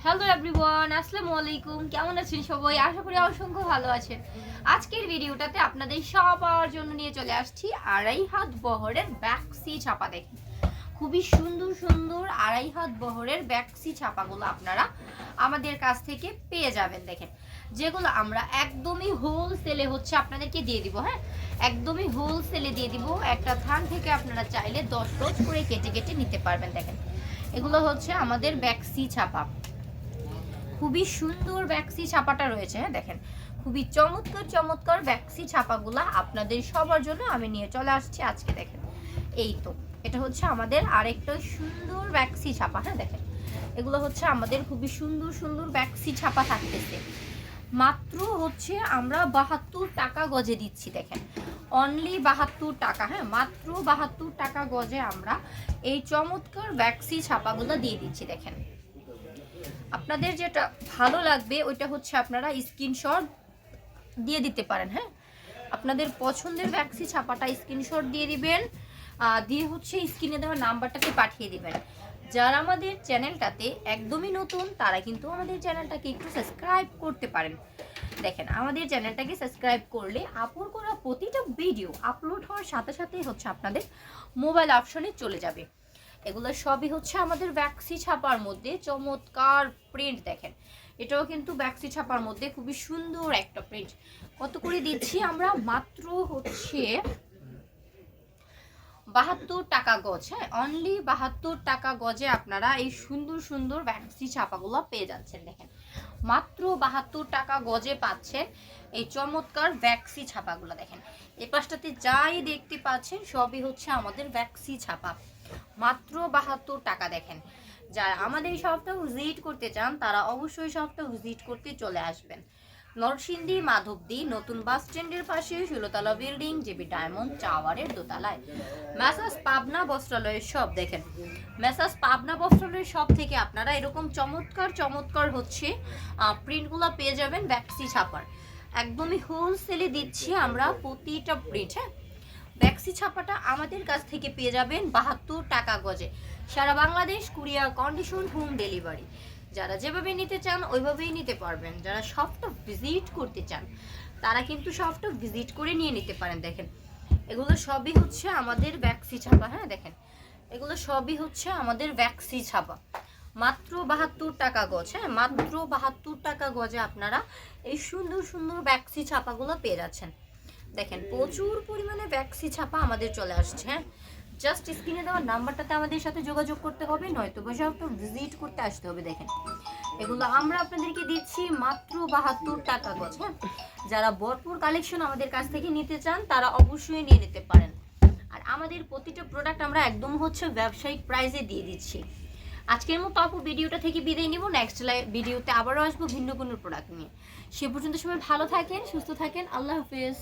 Hello everyone, আসসালামু আলাইকুম। কেমন আছেন সবাই? আশা করি অসংখ্য ভালো আছেন। আজকের ভিডিওটাতে আপনাদের সবার জন্য নিয়ে চলে আসছি আড়াই হাত বহরের ব্যাক্সি ছাপা। দেখেন খুবই সুন্দর সুন্দর আড়াই হাত বহরের ব্যাক্সি ছাপাগুলো আপনারা আমাদের কাছ থেকে পেয়ে যাবেন। দেখেন যেগুলো আমরা একদমই হোলসেলে হচ্ছে আপনাদেরকে দিয়ে দিব। হ্যাঁ, একদমই হোলসেলে দিয়ে দিব। একটা থান থেকে আপনারা চাইলে 10 রোজ করে কেটে কেটে নিতে পারবেন। দেখেন এগুলো হচ্ছে আমাদের ব্যাক্সি ছাপা। খুবই সুন্দর ব্যাক্সি ছাপাটা রয়েছে। হ্যাঁ দেখেন খুবই চমৎকার চমৎকার ব্যাক্সি ছাপাগুলা আপনাদের সবার জন্য আমি নিয়ে চলে আসছি আজকে। দেখেন এই তো এটা হচ্ছে আমাদের আরেকটা সুন্দর ব্যাক্সি ছাপা। হ্যাঁ দেখেন এগুলো হচ্ছে আমাদের খুবই সুন্দর সুন্দর ব্যাক্সি ছাপা থাকতেছে। মাত্র হচ্ছে আমরা 72 টাকা গজে দিচ্ছি। দেখেন অনলি 72 টাকা। হ্যাঁ মাত্র 72 টাকা গজে আমরা এই চমৎকার ব্যাক্সি ছাপাগুলো দিয়ে দিচ্ছি। দেখেন আপনাদের যেটা ভালো লাগবে ওইটা হচ্ছে আপনারা স্ক্রিনশট দিয়ে দিতে পারেন। হ্যাঁ আপনাদের পছন্দের ব্যাক্সি ছাপাটা স্ক্রিনশট দিয়ে দিবেন, দিয়ে হচ্ছে স্ক্রিনে দেওয়া নাম্বারটাকে পাঠিয়ে দিবেন। যারা আমাদের চ্যানেলটাতে একদমই নতুন তারা কিন্তু আমাদের চ্যানেলটাকে একটু সাবস্ক্রাইব করতে পারেন। দেখেন আমাদের চ্যানেলটাকে সাবস্ক্রাইব করলে আপলোড করা প্রতিটা ভিডিও আপলোড হওয়ার সাথে সাথেই হচ্ছে আপনাদের মোবাইল অপশনে চলে যাবে। এগুলো সবই হচ্ছে আমাদের ব্যাক্সি ছাপার মধ্যে চমৎকার প্রিন্ট। দেখেন এটাও কিন্তু ব্যাক্সি ছাপার মধ্যে খুবই সুন্দর একটা প্রিন্ট। কত করে দিচ্ছি আমরা? মাত্র হচ্ছে 72 টাকা গজ। হ্যাঁ অনলি 72 টাকা গজে আপনারা এই সুন্দর সুন্দর ব্যাক্সি ছাপাগুলো পেয়ে যাচ্ছেন। দেখেন মাত্র 72 টাকা গজে পাচ্ছেন এই চমৎকার ব্যাক্সি ছাপাগুলো। দেখেন এই পাশটাতে যাই দেখতে পাচ্ছেন সবই হচ্ছে আমাদের ব্যাক্সি ছাপা। মাত্র 72 টাকা। দেখেন যারা আমাদের এই শপটা ভিজিট করতে চান তারা অবশ্যই শপটা ভিজিট করতে চলে আসবেন। নরসিংদী মাধবদী নতুন বাস স্ট্যান্ডের পাশে 16তলা বিল্ডিং জেবি ডায়মন্ড টাওয়ারের দোতলায় মেসার্স পাবনা বস্ত্রালয়ের শপ। দেখেন মেসার্স পাবনা বস্ত্রালয়ের শপ থেকে আপনারা এরকম চমৎকার চমৎকার হচ্ছে প্রিন্টগুলো পেয়ে যাবেন ব্যাক্সি ছাপার। একদমই হোলসেলে দিচ্ছি আমরা প্রতিটা প্রিন্ট। হ্যাঁ ব্যাক্সি ছাপাটা আমাদের কাছ থেকে পেয়ে যাবেন 72 টাকা গজে। সারা Bangladesh courier condition home delivery. যারা যেভাবে নিতে চান ওইভাবেই নিতে পারবেন। যারা শপটা ভিজিট করতে চান তারা কিন্তু শপটা ভিজিট করে নিয়ে নিতে পারেন। দেখেন এগুলো সবই হচ্ছে আমাদের ব্যাক্সি ছাপা। হ্যাঁ দেখেন এগুলো সবই হচ্ছে আমাদের ব্যাক্সি ছাপা। মাত্র 72 টাকা গজ। হ্যাঁ মাত্র 72 টাকা গজে আপনারা এই সুন্দর সুন্দর ব্যাক্সি ছাপাগুলো পেয়ে যাচ্ছেন। দেখেন প্রচুর পরিমাণে ব্যাক্সি ছাপা আমাদের চলে আসছে। হ্যাঁ জাস্ট স্ক্রিনে দেওয়া নাম্বারটাতে আমাদের সাথে যোগাযোগ করতে হবে, নয়তো বসে একটু ভিজিট করতে আসতে হবে। দেখেন এগুলো আমরা আপনাদেরকে দিচ্ছি মাত্র 72 টাকা গজ। হ্যাঁ যারা ভরপুর কালেকশন আমাদের কাছ থেকে নিতে চান তারা অবশ্যই নিয়ে নিতে পারেন। আর আমাদের প্রতিটা প্রোডাক্ট আমরা একদম হচ্ছে ব্যবসায়িক প্রাইসে দিয়ে দিচ্ছি। আজকের মতো আপু ভিডিওটা থেকে বিদায় নিব। নেক্সট ভিডিওতে আবারও আসবো ভিন্ন কোনো প্রোডাক্ট নিয়ে। সে পর্যন্ত সবাই ভালো থাকেন, সুস্থ থাকেন। আল্লাহ হাফেজ।